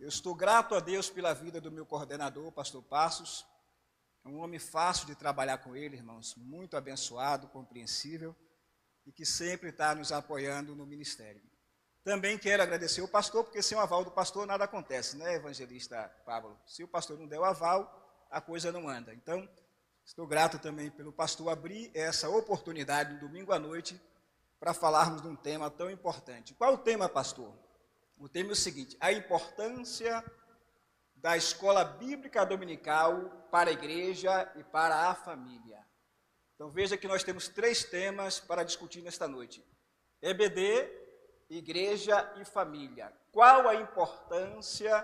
Eu estou grato a Deus pela vida do meu coordenador, pastor Passos. É um homem fácil de trabalhar com ele, irmãos, muito abençoado, compreensível e que sempre está nos apoiando no ministério. Também quero agradecer o pastor, porque sem o aval do pastor nada acontece, né, evangelista Pablo? Se o pastor não der o aval, a coisa não anda. Então, estou grato também pelo pastor abrir essa oportunidade no domingo à noite para falarmos de um tema tão importante. Qual o tema, pastor? O tema é o seguinte: a importância da escola bíblica dominical para a igreja e para a família. Então veja que nós temos 3 temas para discutir nesta noite: EBD, igreja e família. Qual a importância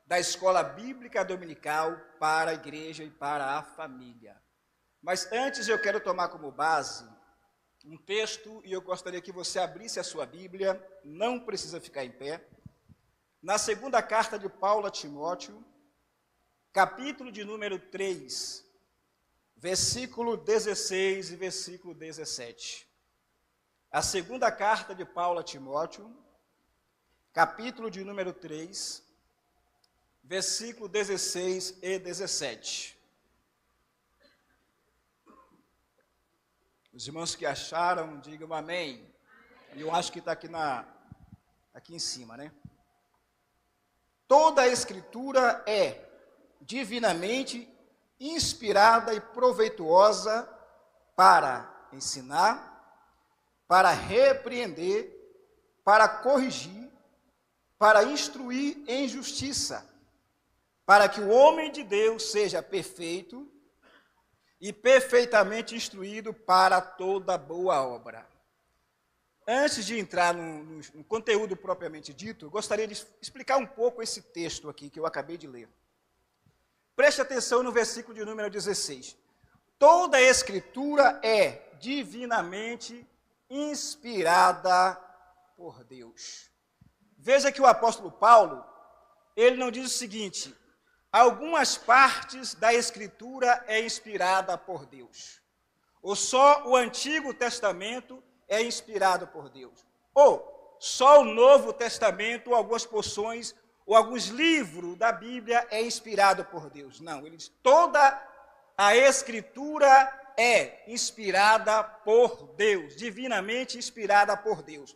da escola bíblica dominical para a igreja e para a família? Mas antes eu quero tomar como base um texto, e eu gostaria que você abrisse a sua Bíblia, não precisa ficar em pé, na segunda carta de Paulo a Timóteo, capítulo de número 3, versículo 16 e versículo 17. A segunda carta de Paulo a Timóteo, capítulo de número 3, versículo 16 e 17. Os irmãos que acharam, digam amém. E eu acho que está aqui em cima, né? Toda a Escritura é divinamente inspirada e proveitosa para ensinar, para repreender, para corrigir, para instruir em justiça, para que o homem de Deus seja perfeito e perfeitamente instruído para toda boa obra. Antes de entrar no conteúdo propriamente dito, eu gostaria de explicar um pouco esse texto aqui que eu acabei de ler. Preste atenção no versículo de número 16. Toda a Escritura é divinamente inspirada por Deus. Veja que o apóstolo Paulo, ele não diz o seguinte: algumas partes da Escritura é inspirada por Deus, ou só o Antigo Testamento é inspirado por Deus, ou só o Novo Testamento, algumas porções, ou alguns livros da Bíblia é inspirado por Deus. Não, ele diz: toda a Escritura é inspirada por Deus, divinamente inspirada por Deus.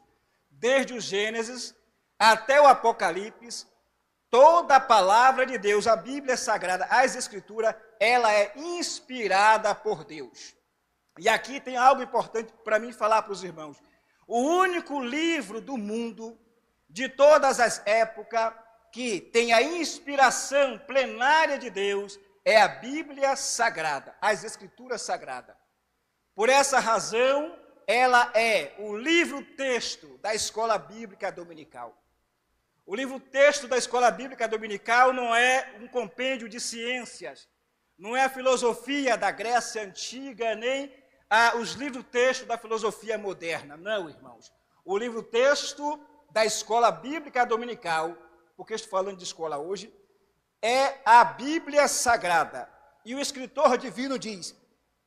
Desde o Gênesis até o Apocalipse, toda a palavra de Deus, a Bíblia Sagrada, as Escrituras, ela é inspirada por Deus. E aqui tem algo importante para mim falar para os irmãos. O único livro do mundo, de todas as épocas, que tem a inspiração plenária de Deus, é a Bíblia Sagrada, as Escrituras Sagradas. Por essa razão, ela é o livro-texto da Escola Bíblica Dominical. O livro-texto da Escola Bíblica Dominical não é um compêndio de ciências, não é a filosofia da Grécia Antiga, nem os livros-textos da filosofia moderna. Não, irmãos. O livro-texto da Escola Bíblica Dominical, porque estou falando de escola hoje, é a Bíblia Sagrada. E o escritor divino diz: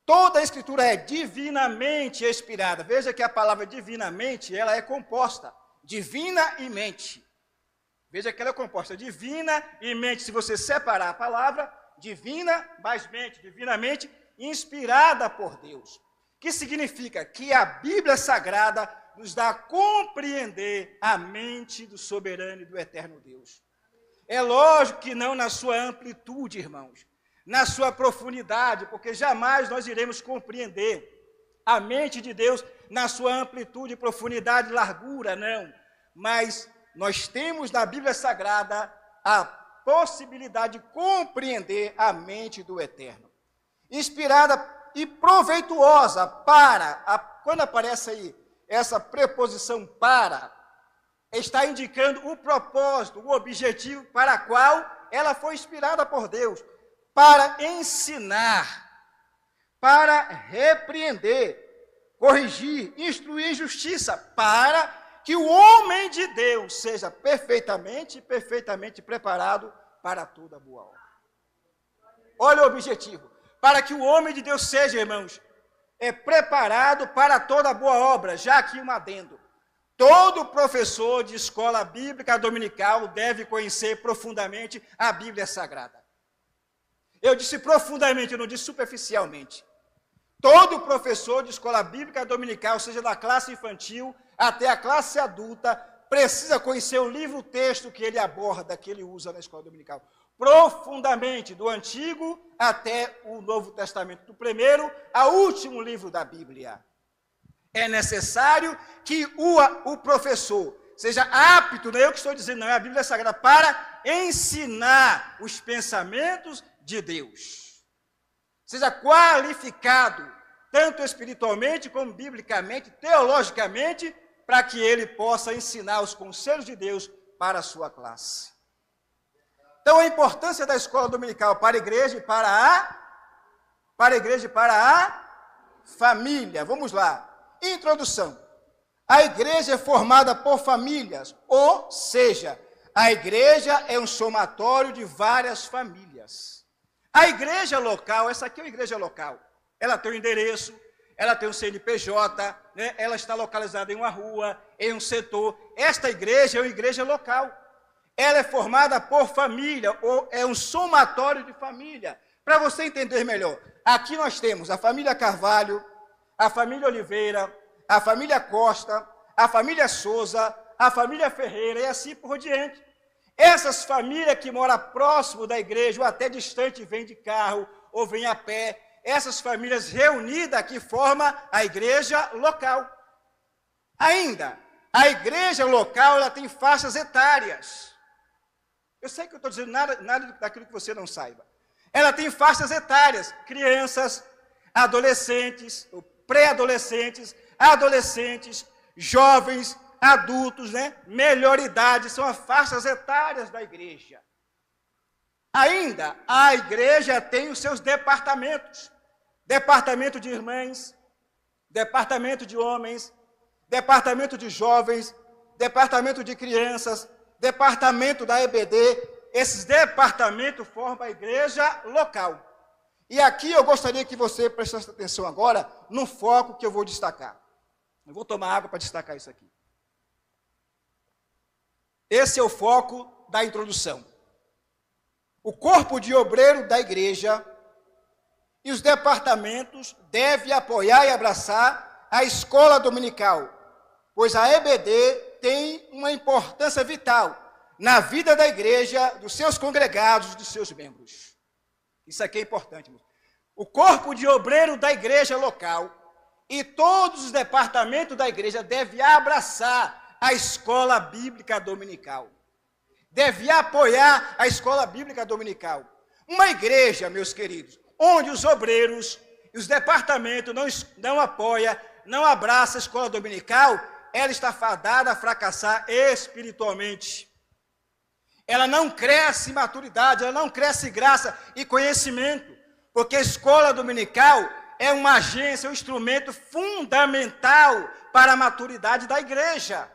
toda a Escritura é divinamente inspirada. Veja que a palavra divinamente, ela é composta, divina e mente. Veja que ela é composta, divina e mente. Se você separar a palavra, divina mais mente, divinamente inspirada por Deus. Que significa que a Bíblia Sagrada nos dá a compreender a mente do soberano e do eterno Deus. É lógico que não na sua amplitude, irmãos, na sua profundidade, porque jamais nós iremos compreender a mente de Deus na sua amplitude, profundidade, largura, não. Mas nós temos na Bíblia Sagrada a possibilidade de compreender a mente do Eterno. Inspirada e proveituosa para, quando aparece aí essa preposição para, está indicando o propósito, o objetivo para o qual ela foi inspirada por Deus, para ensinar, para repreender, corrigir, instruir em justiça, para que o homem de Deus seja perfeitamente preparado para toda boa obra. Olha o objetivo. Para que o homem de Deus seja, irmãos, preparado para toda boa obra. Já aqui um adendo. Todo professor de escola bíblica dominical deve conhecer profundamente a Bíblia Sagrada. Eu disse profundamente, eu não disse superficialmente. Todo professor de escola bíblica dominical, seja da classe infantil até a classe adulta, precisa conhecer o livro-texto que ele aborda, que ele usa na escola dominical. Profundamente, do Antigo até o Novo Testamento, do primeiro ao último livro da Bíblia. É necessário que o professor seja apto, não é eu que estou dizendo, não é a Bíblia Sagrada, para ensinar os pensamentos de Deus. Seja qualificado, tanto espiritualmente como biblicamente, teologicamente, para que ele possa ensinar os conselhos de Deus para a sua classe. Então, a importância da escola dominical para a igreja e para a família. Vamos lá. Introdução. A igreja é formada por famílias, ou seja, a igreja é um somatório de várias famílias. A igreja local, essa aqui é uma igreja local, ela tem um endereço, ela tem um CNPJ, né? Ela está localizada em uma rua, em um setor. Esta igreja é uma igreja local. Ela é formada por família, ou é um somatório de família. Para você entender melhor, aqui nós temos a família Carvalho, a família Oliveira, a família Costa, a família Souza, a família Ferreira e assim por diante. Essas famílias que moram próximo da igreja ou até distante, vêm de carro ou vêm a pé, essas famílias reunidas aqui formam a igreja local. Ainda, a igreja local ela tem faixas etárias. Eu sei que eu estou dizendo nada daquilo que você não saiba. Ela tem faixas etárias, crianças, adolescentes, pré-adolescentes, adolescentes, jovens, adultos, né? Melhor idade, são as faixas etárias da igreja. Ainda, a igreja tem os seus departamentos. Departamento de irmãs, departamento de homens, departamento de jovens, departamento de crianças, departamento da EBD. Esses departamentos formam a igreja local. E aqui eu gostaria que você prestasse atenção agora no foco que eu vou destacar. Eu vou tomar água para destacar isso aqui. Esse é o foco da introdução. O corpo de obreiro da igreja e os departamentos devem apoiar e abraçar a escola dominical, pois a EBD tem uma importância vital na vida da igreja, dos seus congregados, dos seus membros. Isso aqui é importante. O corpo de obreiro da igreja local e todos os departamentos da igreja devem abraçar a escola bíblica dominical. Deve apoiar a escola bíblica dominical. Uma igreja, meus queridos, onde os obreiros e os departamentos não apoiam, não abraçam a escola dominical, ela está fadada a fracassar espiritualmente. Ela não cresce em maturidade, ela não cresce em graça e conhecimento, porque a escola dominical é uma agência, um instrumento fundamental para a maturidade da igreja.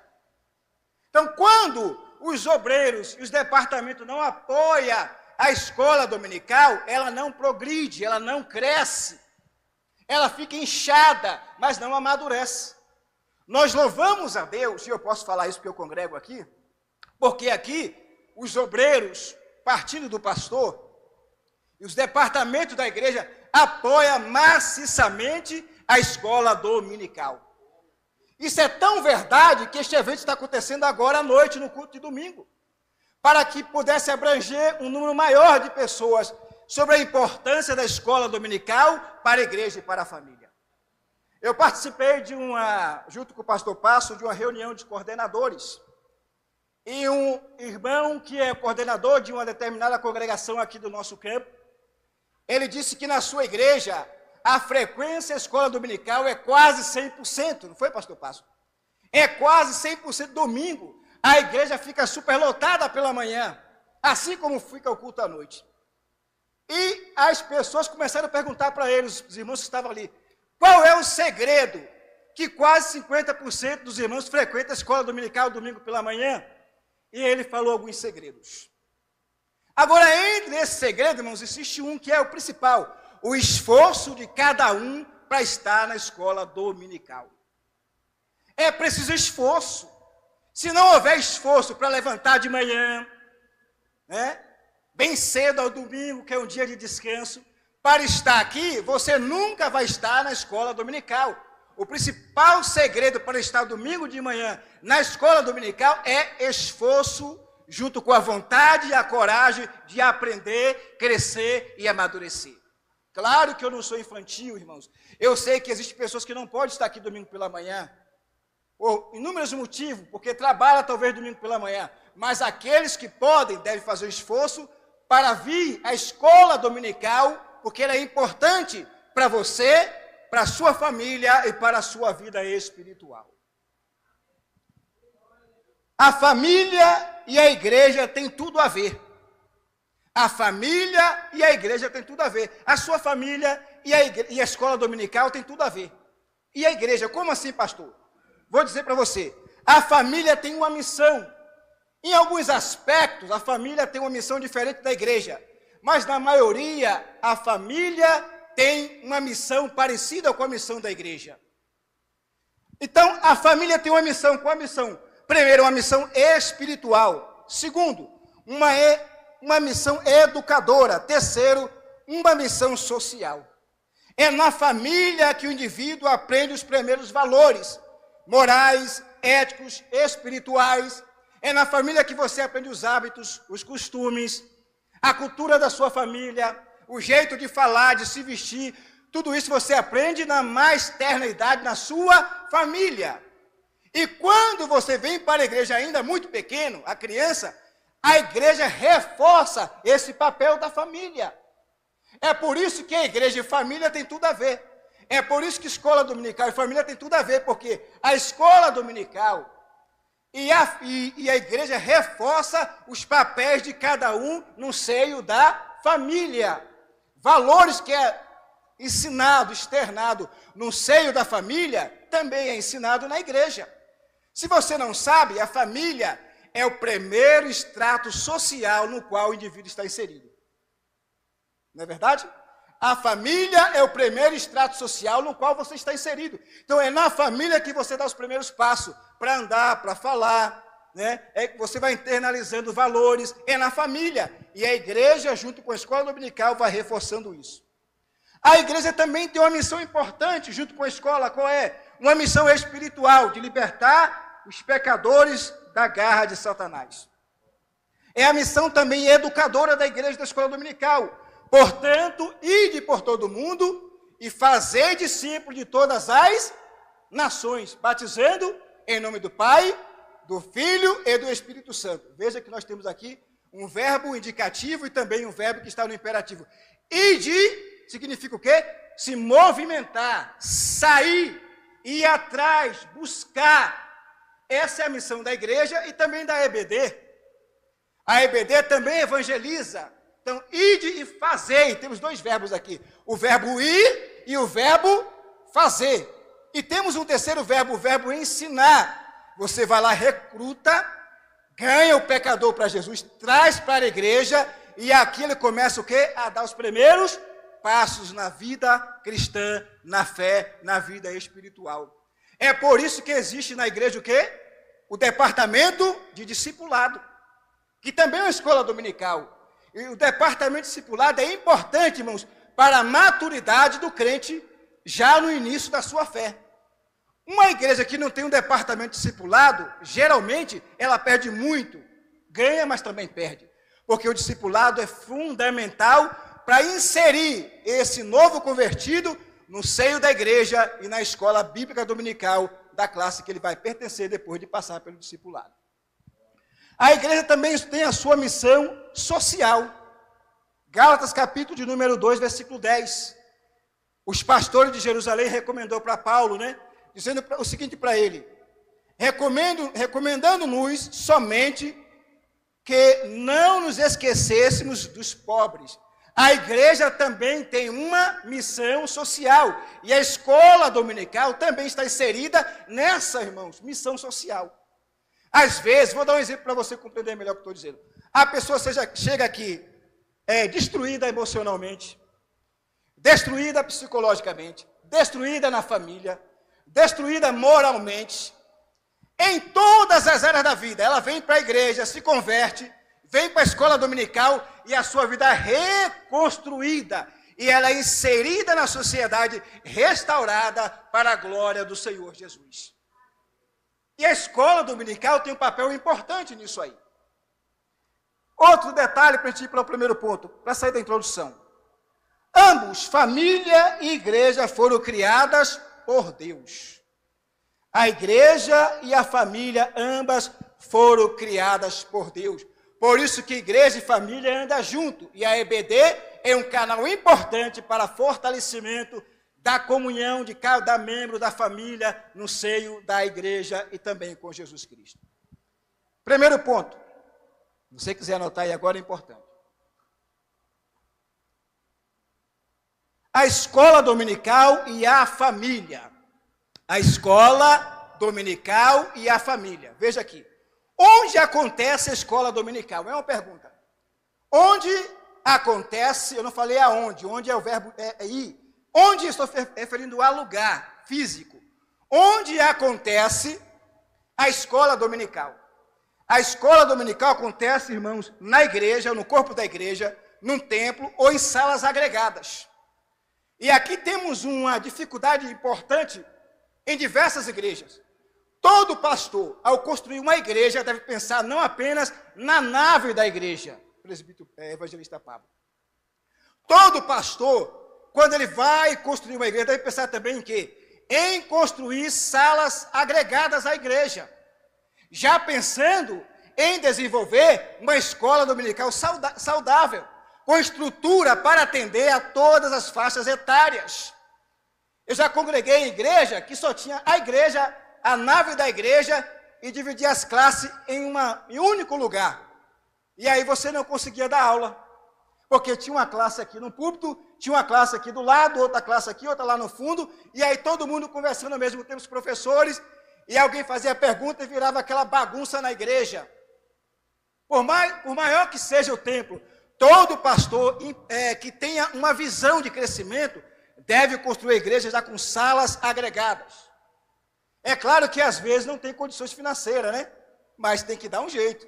Então, quando os obreiros e os departamentos não apoiam a escola dominical, ela não progride, ela não cresce. Ela fica inchada, mas não amadurece. Nós louvamos a Deus, e eu posso falar isso porque eu congrego aqui, porque aqui os obreiros, partindo do pastor, e os departamentos da igreja apoiam maciçamente a escola dominical. Isso é tão verdade que este evento está acontecendo agora à noite, no culto de domingo, para que pudesse abranger um número maior de pessoas sobre a importância da escola dominical para a igreja e para a família. Eu participei junto com o pastor Passo, de uma reunião de coordenadores. E um irmão que é coordenador de uma determinada congregação aqui do nosso campo, ele disse que na sua igreja a frequência à escola dominical é quase 100%, não foi, pastor Passo? É quase 100% domingo. A igreja fica superlotada pela manhã, assim como fica o culto à noite. E as pessoas começaram a perguntar para eles, os irmãos que estavam ali, qual é o segredo que quase 50% dos irmãos frequentam a escola dominical domingo pela manhã? E ele falou alguns segredos. Agora, entre esses segredos, irmãos, existe um que é o principal, o esforço de cada um para estar na escola dominical. É preciso esforço. Se não houver esforço para levantar de manhã, né, bem cedo ao domingo, que é um dia de descanso, para estar aqui, você nunca vai estar na escola dominical. O principal segredo para estar domingo de manhã na escola dominical é esforço, junto com a vontade e a coragem de aprender, crescer e amadurecer. Claro que eu não sou infantil, irmãos. Eu sei que existem pessoas que não podem estar aqui domingo pela manhã, por inúmeros motivos, porque trabalham talvez domingo pela manhã. Mas aqueles que podem, devem fazer o esforço para vir à escola dominical, porque ela é importante para você, para a sua família e para a sua vida espiritual. A família e a igreja têm tudo a ver. A família e a igreja têm tudo a ver. A sua família e a escola dominical têm tudo a ver. E a igreja, como assim, pastor? Vou dizer para você, a família tem uma missão. Em alguns aspectos, a família tem uma missão diferente da igreja. Mas na maioria, a família tem uma missão parecida com a missão da igreja. Então, a família tem uma missão. Qual a missão? Primeiro, uma missão espiritual. Segundo, uma missão educadora. Terceiro, uma missão social. É na família que o indivíduo aprende os primeiros valores morais, éticos, espirituais. É na família que você aprende os hábitos, os costumes, a cultura da sua família, o jeito de falar, de se vestir. Tudo isso você aprende na mais terna idade, na sua família. E quando você vem para a igreja ainda muito pequeno, a criança, a igreja reforça esse papel da família. É por isso que a igreja e família tem tudo a ver. É por isso que escola dominical e família tem tudo a ver, porque a escola dominical e a igreja reforça os papéis de cada um no seio da família. Valores que é ensinado, externado no seio da família, também é ensinado na igreja. Se você não sabe, a família é o primeiro extrato social no qual o indivíduo está inserido. Não é verdade? A família é o primeiro extrato social no qual você está inserido. Então é na família que você dá os primeiros passos para andar, para falar, né? É que você vai internalizando valores, é na família. E a igreja, junto com a escola dominical, vai reforçando isso. A igreja também tem uma missão importante, junto com a escola, qual é? Uma missão espiritual, de libertar os pecadores da garra de Satanás. É a missão também educadora da igreja da escola dominical. Portanto, ide por todo mundo e fazei discípulos de todas as nações, batizando em nome do Pai, do Filho e do Espírito Santo. Veja que nós temos aqui um verbo indicativo e também um verbo que está no imperativo. Ide significa o quê? Se movimentar, sair, ir atrás, buscar. Essa é a missão da igreja e também da EBD. A EBD também evangeliza. Então, ide e fazei. Temos dois verbos aqui. O verbo ir e o verbo fazer. E temos um terceiro verbo, o verbo ensinar. Você vai lá, recruta, ganha o pecador para Jesus, traz para a igreja, e aqui ele começa o quê? A dar os primeiros passos na vida cristã, na fé, na vida espiritual. É por isso que existe na igreja o quê? O departamento de discipulado, que também é uma escola dominical. E o departamento de discipulado é importante, irmãos, para a maturidade do crente já no início da sua fé. Uma igreja que não tem um departamento de discipulado, geralmente ela perde muito. Ganha, mas também perde. Porque o discipulado é fundamental para inserir esse novo convertido no seio da igreja e na escola bíblica dominical da classe que ele vai pertencer depois de passar pelo discipulado. A igreja também tem a sua missão social. Gálatas capítulo de número 2, versículo 10. Os pastores de Jerusalém recomendou para Paulo, né? Dizendo o seguinte para ele: recomendando-nos somente que não nos esquecêssemos dos pobres. A igreja também tem uma missão social. E a escola dominical também está inserida nessa, irmãos, missão social. Às vezes, vou dar um exemplo para você compreender melhor o que estou dizendo. A pessoa chega aqui destruída emocionalmente, destruída psicologicamente, destruída na família, destruída moralmente. em todas as áreas da vida. Ela vem para a igreja, se converte, vem para a escola dominical e a sua vida é reconstruída. E ela é inserida na sociedade, restaurada para a glória do Senhor Jesus. E a escola dominical tem um papel importante nisso aí. Outro detalhe para a gente ir para o primeiro ponto, para sair da introdução. Ambos, família e igreja, foram criadas por Deus. A igreja e a família, ambas foram criadas por Deus. Por isso que igreja e família andam junto. E a EBD é um canal importante para fortalecimento da comunhão de cada membro da família no seio da igreja e também com Jesus Cristo. Primeiro ponto. Se você quiser anotar aí agora, é importante. A escola dominical e a família. A escola dominical e a família. Veja aqui. Onde acontece a escola dominical? É uma pergunta. Onde acontece, eu não falei aonde, onde é o verbo ir. Onde estou referindo a lugar físico. Onde acontece a escola dominical? A escola dominical acontece, irmãos, na igreja, no corpo da igreja, num templo ou em salas agregadas. E aqui temos uma dificuldade importante em diversas igrejas. Todo pastor, ao construir uma igreja, deve pensar não apenas na nave da igreja, presbítero evangelista Pablo. Todo pastor, quando ele vai construir uma igreja, deve pensar também em quê? Em construir salas agregadas à igreja. Já pensando em desenvolver uma escola dominical saudável, com estrutura para atender a todas as faixas etárias. Eu já congreguei em igreja que só tinha a igreja, a nave da igreja, e dividia as classes em um único lugar. E aí você não conseguia dar aula, porque tinha uma classe aqui no púlpito, tinha uma classe aqui do lado, outra classe aqui, outra lá no fundo, e aí todo mundo conversando ao mesmo tempo, os professores, e alguém fazia pergunta e virava aquela bagunça na igreja. Por maior que seja o templo, todo pastor que tenha uma visão de crescimento deve construir a igreja já com salas agregadas. É claro que às vezes não tem condições financeiras, né? Mas tem que dar um jeito.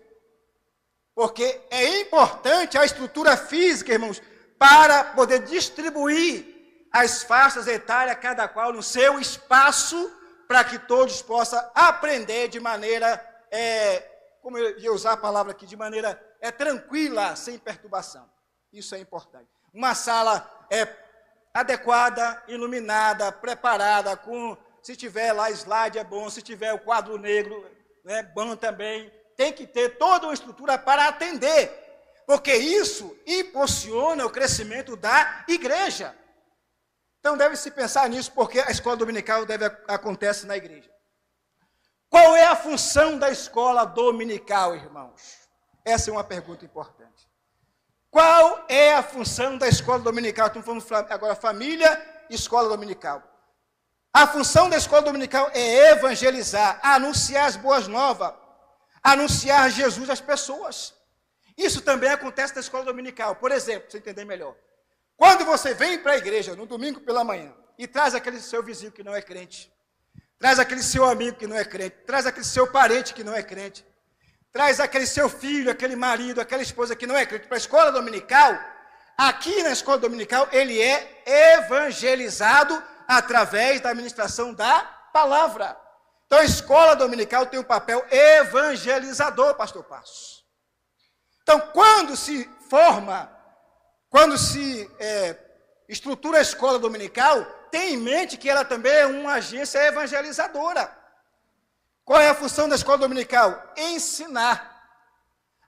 Porque é importante a estrutura física, irmãos, para poder distribuir as faixas etárias, cada qual no seu espaço, para que todos possam aprender de maneira, como eu ia usar a palavra aqui, de maneira tranquila, sem perturbação. Isso é importante. Uma sala adequada, iluminada, preparada, se tiver lá slide é bom, se tiver o quadro negro é bom também. Tem que ter toda uma estrutura para atender, porque isso impulsiona o crescimento da igreja. Então deve-se pensar nisso, porque a escola dominical acontece na igreja. Qual é a função da escola dominical, irmãos? Essa é uma pergunta importante. Qual é a função da escola dominical? Estamos falando agora família e escola dominical. A função da escola dominical é evangelizar, anunciar as boas novas, anunciar Jesus às pessoas. Isso também acontece na escola dominical. Por exemplo, para você entender melhor. Quando você vem para a igreja no domingo pela manhã e traz aquele seu vizinho que não é crente, traz aquele seu amigo que não é crente, traz aquele seu parente que não é crente, traz aquele seu filho, aquele marido, aquela esposa que não é crente para a escola dominical, aqui na escola dominical ele é evangelizado através da administração da palavra. Então a escola dominical tem um papel evangelizador, pastor Passos. Então quando se estrutura a escola dominical, tenha em mente que ela também é uma agência evangelizadora. Qual é a função da escola dominical? Ensinar.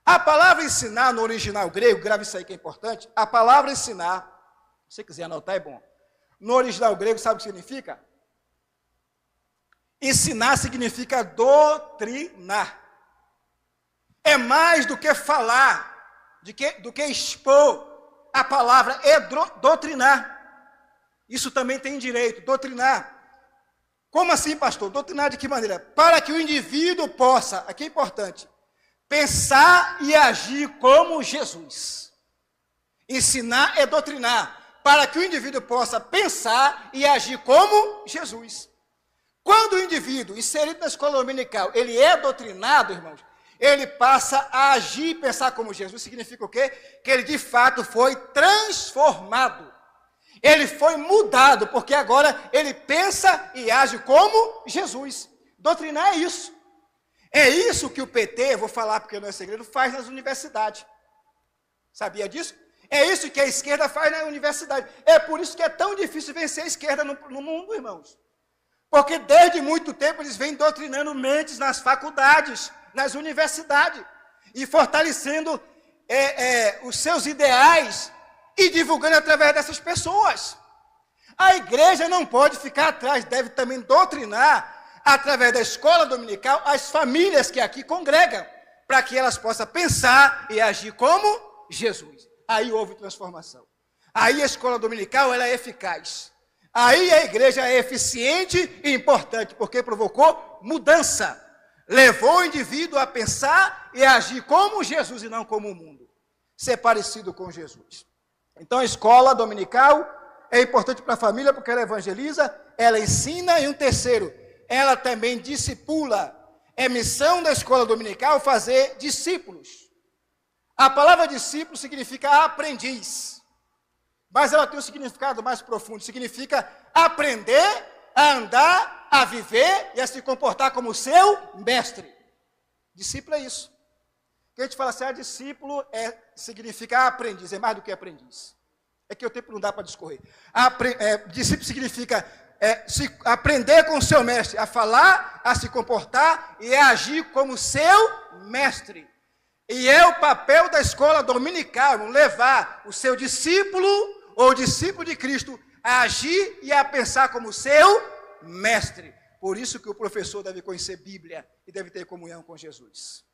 A palavra ensinar no original grego, grave isso aí que é importante, a palavra ensinar, se você quiser anotar é bom, no original grego sabe o que significa? Ensinar significa doutrinar. É mais do que falar, do que expor. A palavra é doutrinar. Isso também tem direito, doutrinar. Como assim, pastor? Doutrinar de que maneira? Para que o indivíduo possa, aqui é importante, pensar e agir como Jesus. Ensinar é doutrinar, para que o indivíduo possa pensar e agir como Jesus. Quando o indivíduo inserido na escola dominical, ele é doutrinado, irmãos, ele passa a agir e pensar como Jesus. Significa o quê? Que ele de fato foi transformado. Ele foi mudado, porque agora ele pensa e age como Jesus. Doutrinar é isso. É isso que o PT, vou falar porque não é segredo, faz nas universidades. Sabia disso? É isso que a esquerda faz na universidade. É por isso que é tão difícil vencer a esquerda no mundo, irmãos. Porque desde muito tempo eles vêm doutrinando mentes nas faculdades, nas universidades, e fortalecendo os seus ideais e divulgando através dessas pessoas. A igreja não pode ficar atrás, deve também doutrinar através da escola dominical as famílias que aqui congregam, para que elas possam pensar e agir como Jesus. Aí houve transformação. Aí a escola dominical ela é eficaz. Aí a igreja é eficiente e importante, porque provocou mudança. Levou o indivíduo a pensar e agir como Jesus e não como o mundo. Ser parecido com Jesus. Então a escola dominical é importante para a família porque ela evangeliza, ela ensina e um terceiro, ela também discipula. É missão da escola dominical fazer discípulos. A palavra discípulo significa aprendiz. Mas ela tem um significado mais profundo. Significa aprender a andar, a viver e a se comportar como seu mestre. Discípulo é isso. Que a gente fala assim, discípulo significa aprendiz, é mais do que aprendiz. É que o tempo não dá para discorrer. Discípulo significa aprender com o seu mestre, a falar, a se comportar e a agir como seu mestre. E é o papel da escola dominical, levar o seu discípulo ou discípulo de Cristo a agir e a pensar como seu mestre. Por isso que o professor deve conhecer Bíblia e deve ter comunhão com Jesus.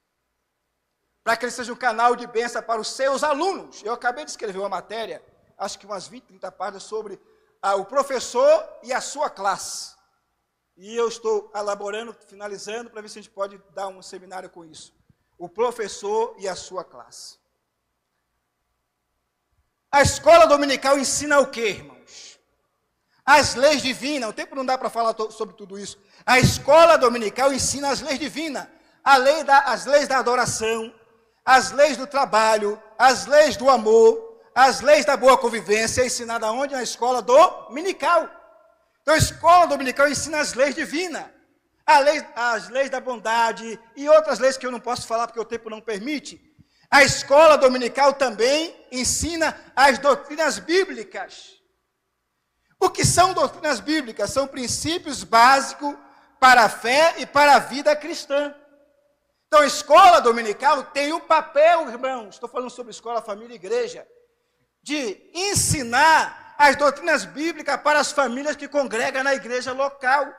Para que ele seja um canal de bênção para os seus alunos. Eu acabei de escrever uma matéria, acho que umas 20, 30 páginas, sobre o professor e a sua classe. E eu estou elaborando, finalizando, para ver se a gente pode dar um seminário com isso. O professor e a sua classe. A escola dominical ensina o quê, irmãos? As leis divinas. O tempo não dá para falar sobre tudo isso. A escola dominical ensina as leis divinas. As leis da adoração, as leis do trabalho, as leis do amor, as leis da boa convivência, é ensinada onde? Na escola dominical. Então a escola dominical ensina as leis divinas. As leis da bondade e outras leis que eu não posso falar porque o tempo não permite. A escola dominical também ensina as doutrinas bíblicas. O que são doutrinas bíblicas? São princípios básicos para a fé e para a vida cristã. Então a escola dominical tem um papel, irmãos, estou falando sobre escola, família e igreja, de ensinar as doutrinas bíblicas para as famílias que congregam na igreja local.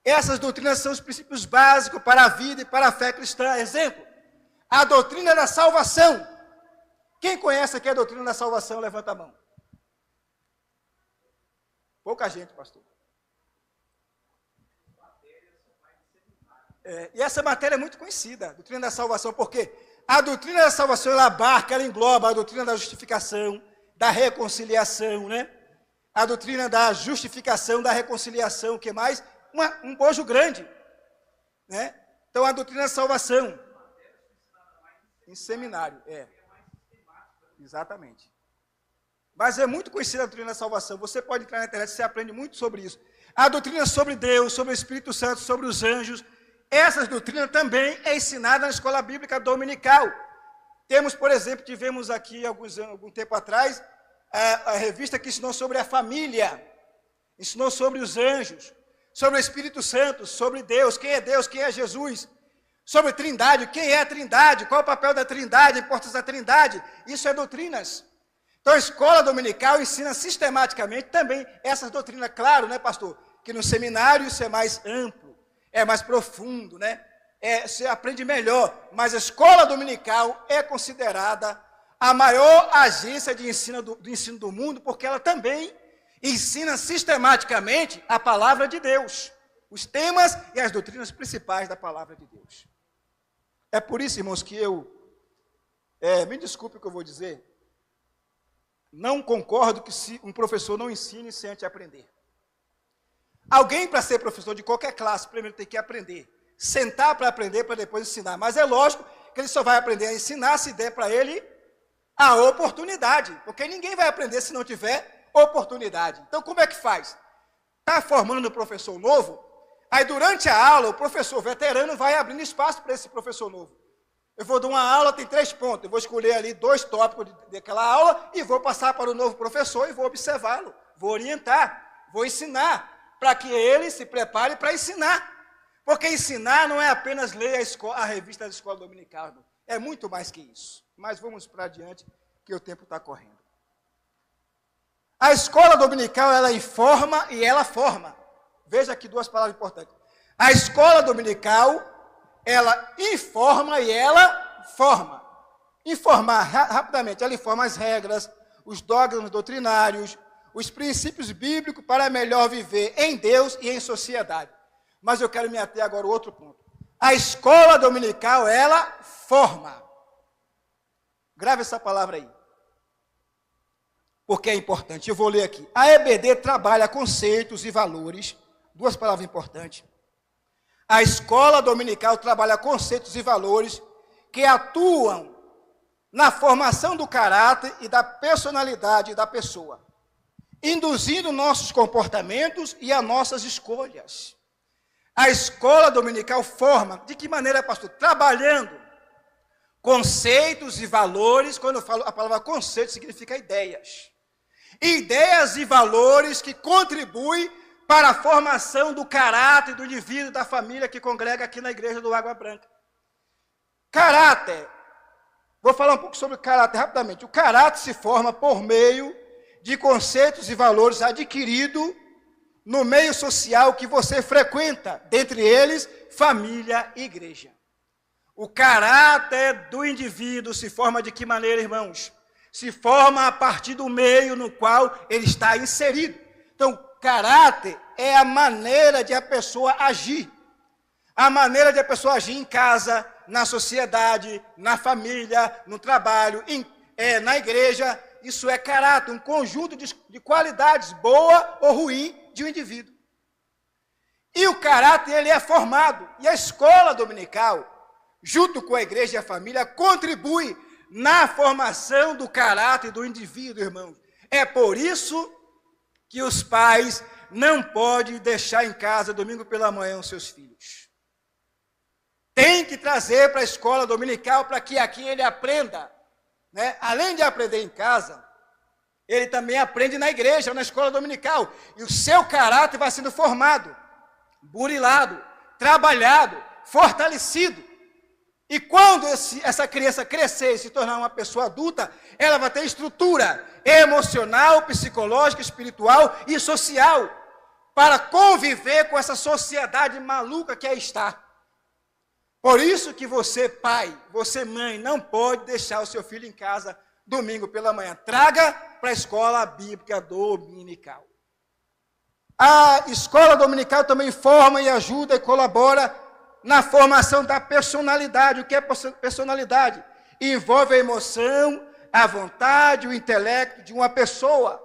Essas doutrinas são os princípios básicos para a vida e para a fé cristã. Exemplo, a doutrina da salvação. Quem conhece aqui a doutrina da salvação, levanta a mão. Pouca gente, pastor. E essa matéria é muito conhecida, a doutrina da salvação, porque a doutrina da salvação, ela abarca, ela engloba a doutrina da justificação, da reconciliação, né? A doutrina da justificação, da reconciliação, o que mais? Um bojo grande, né? Então a doutrina da salvação em seminário, exatamente. Mas é muito conhecida a doutrina da salvação. Você pode entrar na internet, você aprende muito sobre isso. A doutrina sobre Deus, sobre o Espírito Santo, sobre os anjos, essas doutrinas também é ensinada na escola bíblica dominical. Temos, por exemplo, tivemos aqui algum tempo atrás a revista que ensinou sobre a família, ensinou sobre os anjos, sobre o Espírito Santo, sobre Deus, quem é Jesus, sobre a Trindade, quem é a Trindade, qual é o papel da Trindade, a importância da Trindade, isso é doutrinas. Então a escola dominical ensina sistematicamente também essas doutrinas, claro, né, pastor, que no seminário isso é mais amplo, é mais profundo, né, você aprende melhor, mas a escola dominical é considerada a maior agência de ensino do mundo, porque ela também ensina sistematicamente a palavra de Deus, os temas e as doutrinas principais da palavra de Deus. É por isso, irmãos, que me desculpe o que eu vou dizer, não concordo que um professor não ensine sem antes aprender. Alguém, para ser professor de qualquer classe, primeiro tem que aprender. Sentar para aprender, para depois ensinar. Mas é lógico que ele só vai aprender a ensinar se der para ele a oportunidade. Porque ninguém vai aprender se não tiver oportunidade. Então, como é que faz? Está formando um professor novo, aí durante a aula, o professor veterano vai abrindo espaço para esse professor novo. Eu vou dar uma aula, tem 3 pontos. Eu vou escolher ali 2 tópicos daquela aula e vou passar para o novo professor e vou observá-lo. Vou orientar, vou ensinar, para que ele se prepare para ensinar. Porque ensinar não é apenas ler a revista da escola dominical, irmão. É muito mais que isso. Mas vamos para adiante, que o tempo está correndo. A escola dominical, ela informa e ela forma. Veja aqui 2 palavras importantes. A escola dominical, ela informa e ela forma. Informar, rapidamente, ela informa as regras, os dogmas doutrinários, os princípios bíblicos para melhor viver em Deus e em sociedade. Mas eu quero me ater agora ao outro ponto. A escola dominical, ela forma. Grave essa palavra aí. Porque é importante. Eu vou ler aqui. A EBD trabalha conceitos e valores. 2 palavras importantes. A escola dominical trabalha conceitos e valores que atuam na formação do caráter e da personalidade da pessoa, induzindo nossos comportamentos e as nossas escolhas. A escola dominical forma, de que maneira, pastor? Trabalhando conceitos e valores. Quando eu falo a palavra conceito, significa ideias. Ideias e valores que contribuem para a formação do caráter do indivíduo, da família que congrega aqui na igreja do Água Branca. Caráter. Vou falar um pouco sobre o caráter rapidamente. O caráter se forma por meio de conceitos e valores adquiridos no meio social que você frequenta, dentre eles, família e igreja. O caráter do indivíduo se forma de que maneira, irmãos? Se forma a partir do meio no qual ele está inserido. Então, caráter é a maneira de a pessoa agir. A maneira de a pessoa agir em casa, na sociedade, na família, no trabalho, na igreja. Isso é caráter, um conjunto de qualidades, boa ou ruim, de um indivíduo. E o caráter, ele é formado. E a escola dominical, junto com a igreja e a família, contribui na formação do caráter do indivíduo, irmãos. É por isso que os pais não podem deixar em casa domingo pela manhã os seus filhos. Tem que trazer para a escola dominical para que aqui ele aprenda, né? Além de aprender em casa, ele também aprende na igreja, na escola dominical. E o seu caráter vai sendo formado, burilado, trabalhado, fortalecido. E quando essa criança crescer e se tornar uma pessoa adulta, ela vai ter estrutura emocional, psicológica, espiritual e social para conviver com essa sociedade maluca que aí está. Por isso que você, pai, você, mãe, não pode deixar o seu filho em casa domingo pela manhã. Traga para a escola bíblica dominical. A escola dominical também forma e ajuda e colabora na formação da personalidade. O que é personalidade? Envolve a emoção, a vontade, o intelecto de uma pessoa.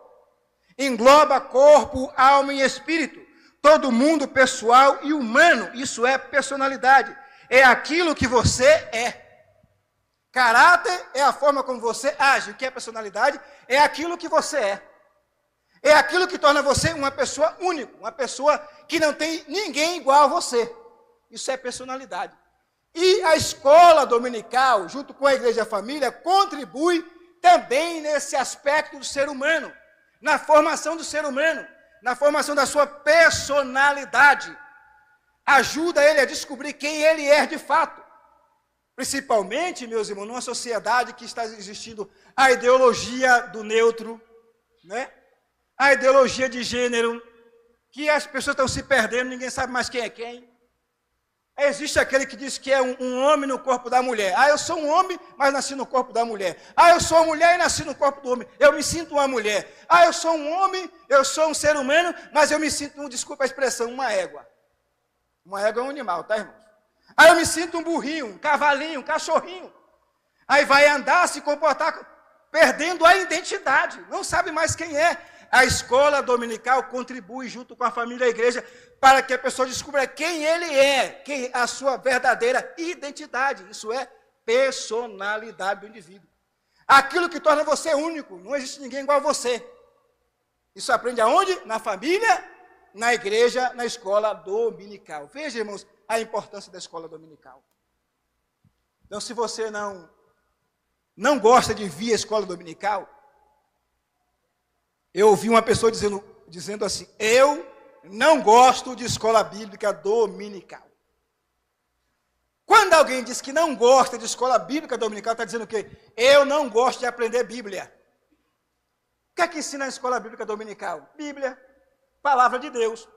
Engloba corpo, alma e espírito. Todo mundo pessoal e humano. Isso é personalidade. É aquilo que você é. Caráter é a forma como você age. O que é personalidade? É aquilo que você é. É aquilo que torna você uma pessoa única. Uma pessoa que não tem ninguém igual a você. Isso é personalidade. E a escola dominical, junto com a igreja e a família, contribui também nesse aspecto do ser humano, na formação do ser humano, na formação da sua personalidade. Ajuda ele a descobrir quem ele é de fato. Principalmente, meus irmãos, numa sociedade que está existindo a ideologia do neutro, né? A ideologia de gênero, que as pessoas estão se perdendo, ninguém sabe mais quem é quem. Existe aquele que diz que é um homem no corpo da mulher. Ah, eu sou um homem, mas nasci no corpo da mulher. Ah, eu sou uma mulher e nasci no corpo do homem. Eu me sinto uma mulher. Ah, eu sou um homem, eu sou um ser humano, mas eu me sinto, desculpa a expressão, uma égua. Uma égua é um animal, tá, irmãos? Aí eu me sinto um burrinho, um cavalinho, um cachorrinho. Aí vai andar, se comportar, perdendo a identidade. Não sabe mais quem é. A escola dominical contribui junto com a família e a igreja para que a pessoa descubra quem ele é, a sua verdadeira identidade. Isso é personalidade do indivíduo. Aquilo que torna você único. Não existe ninguém igual a você. Isso aprende aonde? Na família, na igreja, na escola dominical. Veja, irmãos, a importância da escola dominical. Então, se você não gosta de vir à escola dominical, eu ouvi uma pessoa dizendo assim, eu não gosto de escola bíblica dominical. Quando alguém diz que não gosta de escola bíblica dominical, está dizendo o quê? Eu não gosto de aprender Bíblia. O que é que ensina a escola bíblica dominical? Bíblia, palavra de Deus.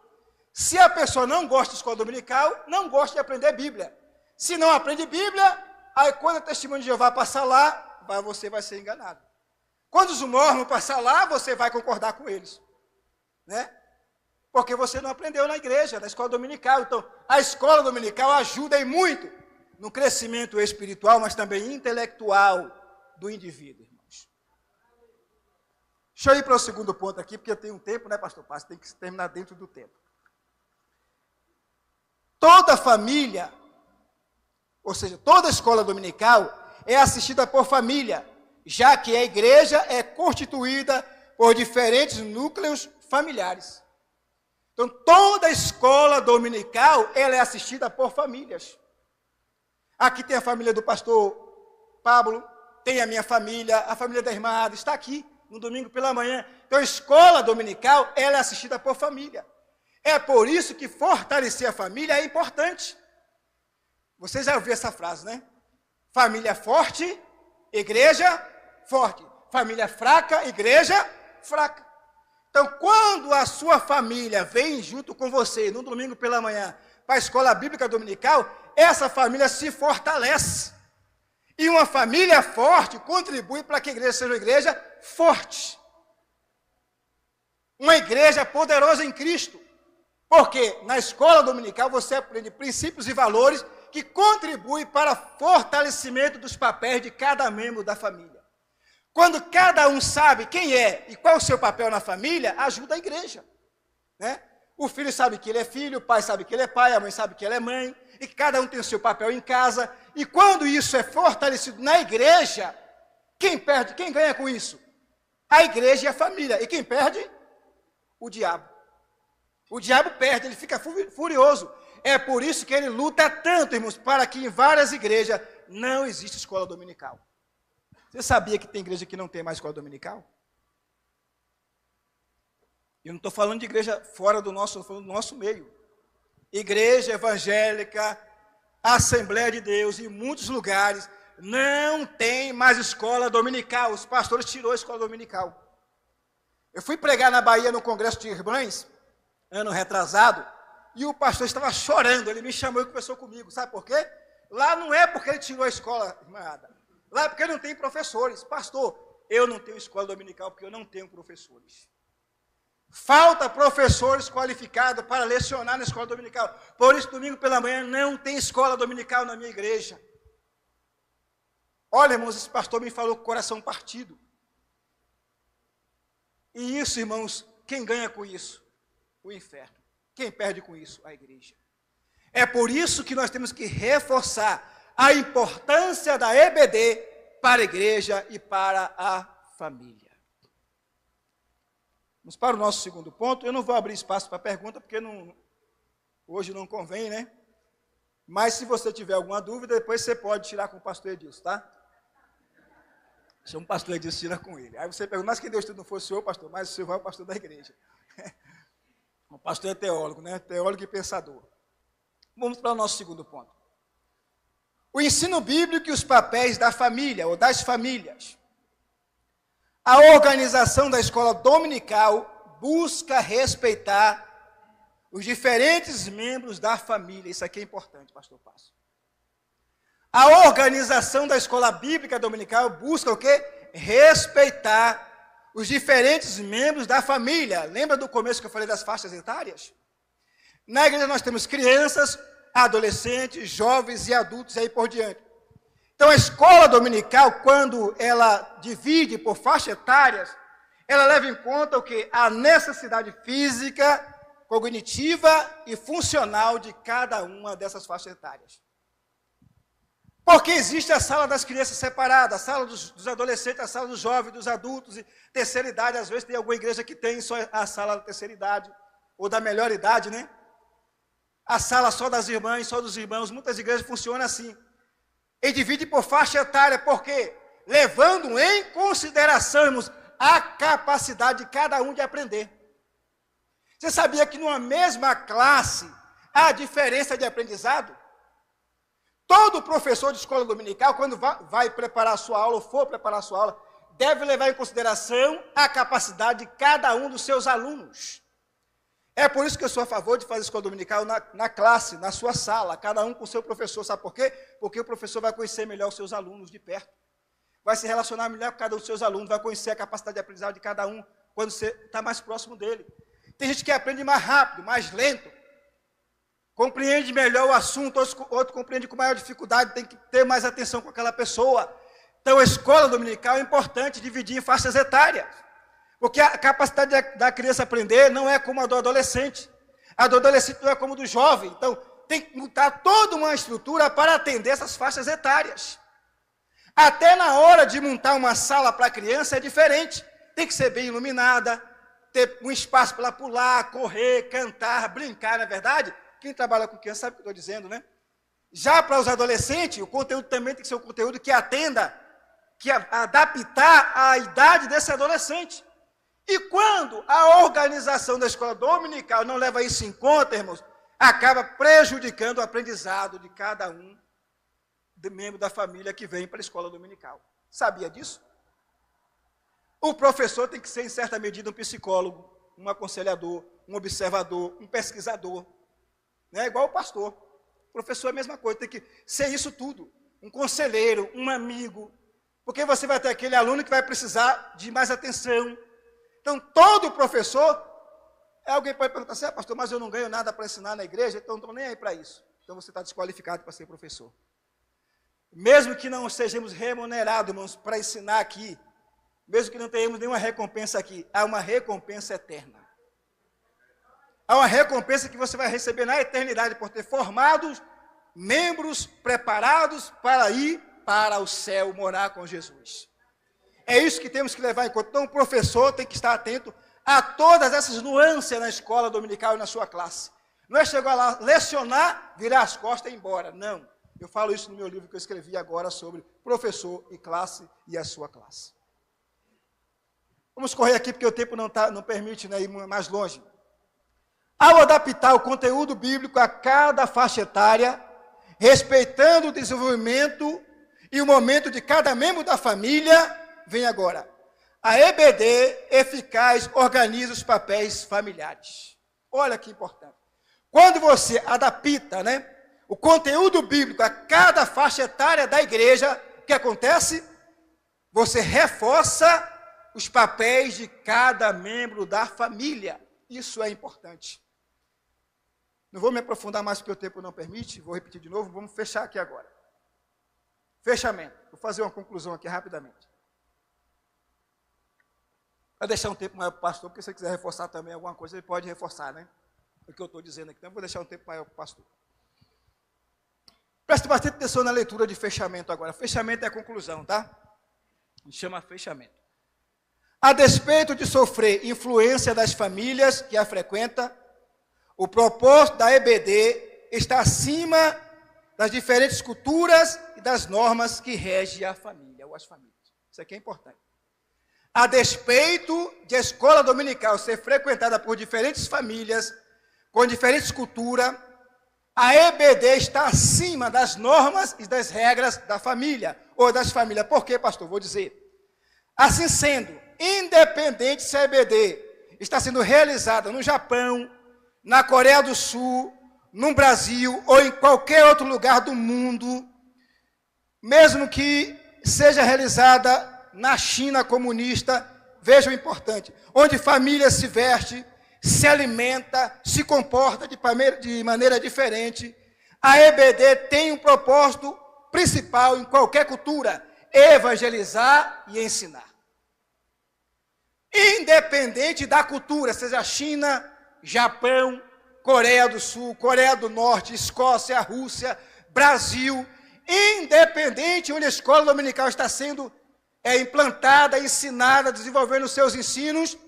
Se a pessoa não gosta de escola dominical, não gosta de aprender Bíblia. Se não aprende Bíblia, aí quando o testemunho de Jeová passar lá, você vai ser enganado. Quando os mormons passar lá, você vai concordar com eles. Né? Porque você não aprendeu na igreja, na escola dominical. Então, a escola dominical ajuda em muito no crescimento espiritual, mas também intelectual do indivíduo, irmãos. Deixa eu ir para o segundo ponto aqui, porque eu tenho um tempo, né, pastor Pássio? Tem que terminar dentro do tempo. Toda família, ou seja, toda escola dominical é assistida por família, já que a igreja é constituída por diferentes núcleos familiares. Então, toda escola dominical, ela é assistida por famílias. Aqui tem a família do pastor Pablo, tem a minha família, a família da irmã Ada, está aqui no domingo pela manhã. Então, a escola dominical, ela é assistida por família. É por isso que fortalecer a família é importante. Você já ouviu essa frase, né? Família forte, igreja forte. Família fraca, igreja fraca. Então, quando a sua família vem junto com você, no domingo pela manhã, para a escola bíblica dominical, essa família se fortalece. E uma família forte contribui para que a igreja seja uma igreja forte. Uma igreja poderosa em Cristo. Porque na escola dominical você aprende princípios e valores que contribuem para o fortalecimento dos papéis de cada membro da família. Quando cada um sabe quem é e qual é o seu papel na família, ajuda a igreja. Né? O filho sabe que ele é filho, o pai sabe que ele é pai, a mãe sabe que ela é mãe, e cada um tem o seu papel em casa. E quando isso é fortalecido na igreja, quem perde, quem ganha com isso? A igreja e a família. E quem perde? O diabo. O diabo perde, ele fica furioso. É por isso que ele luta tanto, irmãos, para que em várias igrejas não exista escola dominical. Você sabia que tem igreja que não tem mais escola dominical? Eu não estou falando de igreja fora do nosso, estou falando do nosso meio. Igreja evangélica, Assembleia de Deus, em muitos lugares, não tem mais escola dominical. Os pastores tirou a escola dominical. Eu fui pregar na Bahia no Congresso de Irmãs, ano retrasado, e o pastor estava chorando. Ele me chamou e conversou comigo. Sabe por quê? Lá não é porque ele tirou a escola, irmã Ada. Lá é porque não tem professores. Pastor, eu não tenho escola dominical porque eu não tenho professores. Falta professores qualificados para lecionar na escola dominical. Por isso, domingo pela manhã, não tem escola dominical na minha igreja. Olha, irmãos, esse pastor me falou com o coração partido. E isso, irmãos, quem ganha com isso? O inferno. Quem perde com isso? A igreja. É por isso que nós temos que reforçar a importância da EBD para a igreja e para a família. Vamos para o nosso segundo ponto. Eu não vou abrir espaço para pergunta, porque hoje não convém, né? Mas se você tiver alguma dúvida, depois você pode tirar com o pastor Edilson, tá? Chama o pastor Edilson, tira com ele. Aí você pergunta, mas quem Deus não fosse o senhor, pastor? Mas o senhor é o pastor da igreja. O pastor é teólogo, né? Teólogo e pensador. Vamos para o nosso segundo ponto. O ensino bíblico e os papéis da família, ou das famílias. A organização da escola dominical busca respeitar os diferentes membros da família. Isso aqui é importante, pastor Passo. A organização da escola bíblica dominical busca o quê? Respeitar os diferentes membros da família. Lembra do começo que eu falei das faixas etárias? Na igreja nós temos crianças, adolescentes, jovens e adultos e aí por diante. Então a escola dominical, quando ela divide por faixas etárias, ela leva em conta o quê? A necessidade física, cognitiva e funcional de cada uma dessas faixas etárias. Porque existe a sala das crianças separada, a sala dos adolescentes, a sala dos jovens, dos adultos, e terceira idade. Às vezes tem alguma igreja que tem só a sala da terceira idade, ou da melhor idade, né? A sala só das irmãs, só dos irmãos. Muitas igrejas funcionam assim. E divide por faixa etária, por quê? Levando em consideração, irmãos, a capacidade de cada um de aprender. Você sabia que numa mesma classe há diferença de aprendizado? Todo professor de escola dominical, quando vai preparar a sua aula, ou for preparar a sua aula, deve levar em consideração a capacidade de cada um dos seus alunos. É por isso que eu sou a favor de fazer escola dominical na classe, na sua sala, cada um com o seu professor. Sabe por quê? Porque o professor vai conhecer melhor os seus alunos de perto. Vai se relacionar melhor com cada um dos seus alunos, vai conhecer a capacidade de aprendizado de cada um, quando você está mais próximo dele. Tem gente que aprende mais rápido, mais lento, compreende melhor o assunto, outro compreende com maior dificuldade, tem que ter mais atenção com aquela pessoa. Então, a escola dominical é importante dividir em faixas etárias, porque a capacidade da criança aprender não é como a do adolescente. A do adolescente não é como a do jovem. Então, tem que montar toda uma estrutura para atender essas faixas etárias. Até na hora de montar uma sala para a criança é diferente. Tem que ser bem iluminada, ter um espaço para ela pular, correr, cantar, brincar, não é verdade? Quem trabalha com criança sabe o que eu estou dizendo, né? Já para os adolescentes, o conteúdo também tem que ser um conteúdo que atenda, que adaptar à idade desse adolescente. E quando a organização da escola dominical não leva isso em conta, irmãos, acaba prejudicando o aprendizado de cada um de membro da família que vem para a escola dominical. Sabia disso? O professor tem que ser, em certa medida, um psicólogo, um aconselhador, um observador, um pesquisador. Não é igual o pastor. O professor é a mesma coisa, tem que ser isso tudo. Um conselheiro, um amigo. Porque você vai ter aquele aluno que vai precisar de mais atenção. Então, todo professor, alguém pode perguntar assim, pastor, mas eu não ganho nada para ensinar na igreja, então não estou nem aí para isso. Então, você está desqualificado para ser professor. Mesmo que não sejamos remunerados, irmãos, para ensinar aqui, mesmo que não tenhamos nenhuma recompensa aqui, há uma recompensa eterna. Há uma recompensa que você vai receber na eternidade por ter formado membros preparados para ir para o céu, morar com Jesus. É isso que temos que levar em conta. Então, o professor tem que estar atento a todas essas nuances na escola dominical e na sua classe. Não é chegar lá, lecionar, virar as costas e ir embora. Não. Eu falo isso no meu livro que eu escrevi agora sobre professor e classe e a sua classe. Vamos correr aqui porque o tempo não permite, né, ir mais longe. Ao adaptar o conteúdo bíblico a cada faixa etária, respeitando o desenvolvimento e o momento de cada membro da família, vem agora. A EBD eficaz organiza os papéis familiares. Olha que importante. Quando você adapta, né, o conteúdo bíblico a cada faixa etária da igreja, o que acontece? Você reforça os papéis de cada membro da família. Isso é importante. Não vou me aprofundar mais porque o tempo não permite, vou repetir de novo, vamos fechar aqui agora. Fechamento. Vou fazer uma conclusão aqui rapidamente. Vai deixar um tempo maior para o pastor, porque se ele quiser reforçar também alguma coisa, ele pode reforçar, né? O que eu estou dizendo aqui. Então, vou deixar um tempo maior para o pastor. Preste bastante atenção na leitura de fechamento agora. Fechamento é a conclusão, tá? A gente chama fechamento. A despeito de sofrer influência das famílias que a frequentam, o propósito da EBD está acima das diferentes culturas e das normas que regem a família ou as famílias. Isso aqui é importante. A despeito de a escola dominical ser frequentada por diferentes famílias, com diferentes culturas, a EBD está acima das normas e das regras da família, ou das famílias. Por quê, pastor? Vou dizer. Assim sendo, independente se a EBD está sendo realizada no Japão, na Coreia do Sul, no Brasil ou em qualquer outro lugar do mundo, mesmo que seja realizada na China comunista, veja o importante, onde família se veste, se alimenta, se comporta de maneira diferente, a EBD tem um propósito principal em qualquer cultura, evangelizar e ensinar. independente da cultura, seja China, Japão, Coreia do Sul, Coreia do Norte, Escócia, Rússia, Brasil, independente onde a escola dominical está sendo implantada, ensinada, desenvolvendo seus ensinos,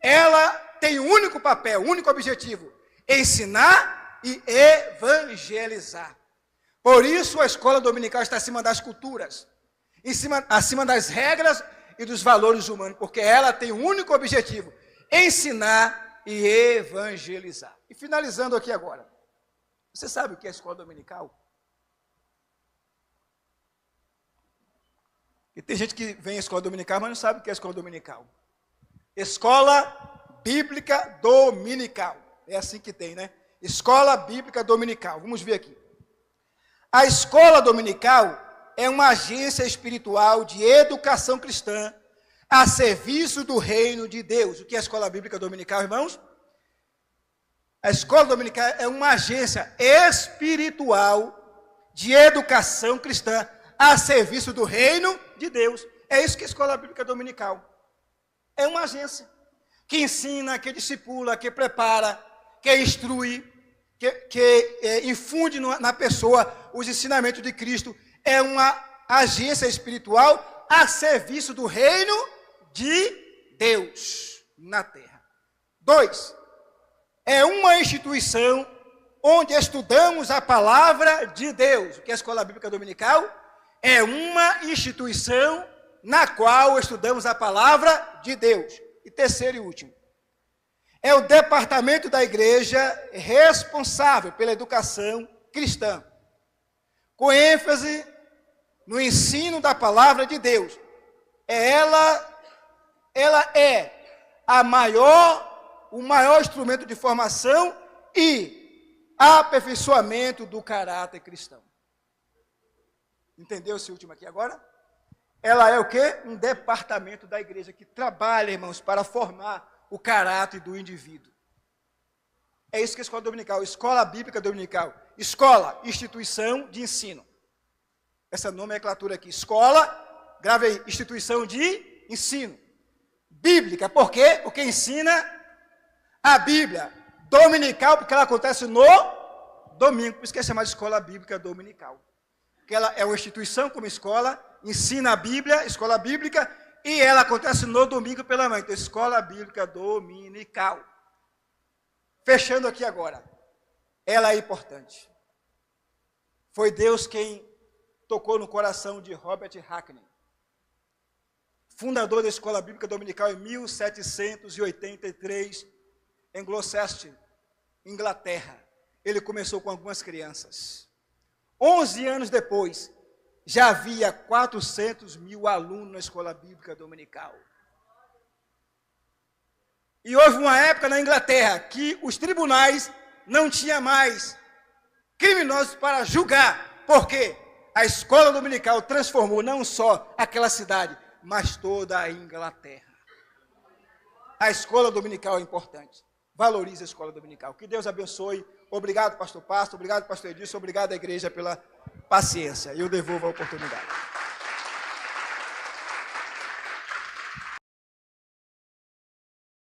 ela tem um único papel, um único objetivo: ensinar e evangelizar. Por isso a escola dominical está acima das culturas, acima das regras e dos valores humanos, porque ela tem um único objetivo: ensinar e evangelizar. E finalizando aqui agora, você sabe o que é a escola dominical? E tem gente que vem à escola dominical, mas não sabe o que é a escola dominical. Escola Bíblica Dominical. É assim que tem, né? Escola Bíblica Dominical. Vamos ver aqui. A escola dominical é uma agência espiritual de educação cristã a serviço do reino de Deus. O que é a escola bíblica dominical, irmãos? A escola dominical é uma agência espiritual de educação cristã a serviço do reino de Deus. É isso que é a escola bíblica dominical. É uma agência que ensina, que discipula, que prepara, que instrui, que infunde na pessoa os ensinamentos de Cristo. É uma agência espiritual a serviço do reino de Deus na terra. 2. É uma instituição onde estudamos a palavra de Deus. O que é a escola bíblica dominical? É uma instituição na qual estudamos a palavra de Deus. E terceiro e último, é o departamento da igreja responsável pela educação cristã, com ênfase no ensino da palavra de Deus. Ela é o maior instrumento de formação e aperfeiçoamento do caráter cristão. Entendeu esse último aqui agora? Ela é o quê? Um departamento da igreja que trabalha, irmãos, para formar o caráter do indivíduo. É isso que é a escola dominical, escola bíblica dominical. Escola, instituição de ensino. Essa nomenclatura aqui, escola, grave aí, instituição de ensino. Bíblica, por quê? Porque ensina a Bíblia. Dominical, porque ela acontece no domingo, por isso que é chamada escola bíblica dominical. Porque ela é uma instituição como escola, ensina a Bíblia, escola bíblica, e ela acontece no domingo pela manhã. Então, escola bíblica dominical. Fechando aqui agora. Ela é importante. Foi Deus quem tocou no coração de Robert Hackney, fundador da escola bíblica dominical em 1783, em Gloucester, Inglaterra. Ele começou com algumas crianças. 11 anos depois, já havia 400 mil alunos na escola bíblica dominical. E houve uma época na Inglaterra que os tribunais não tinham mais criminosos para julgar. Por quê? A escola dominical transformou não só aquela cidade, mas toda a Inglaterra. A escola dominical é importante. Valorize a escola dominical. Que Deus abençoe. Obrigado, pastor Pasto. Obrigado, pastor Edilson. Obrigado à igreja pela paciência. Eu devolvo a oportunidade.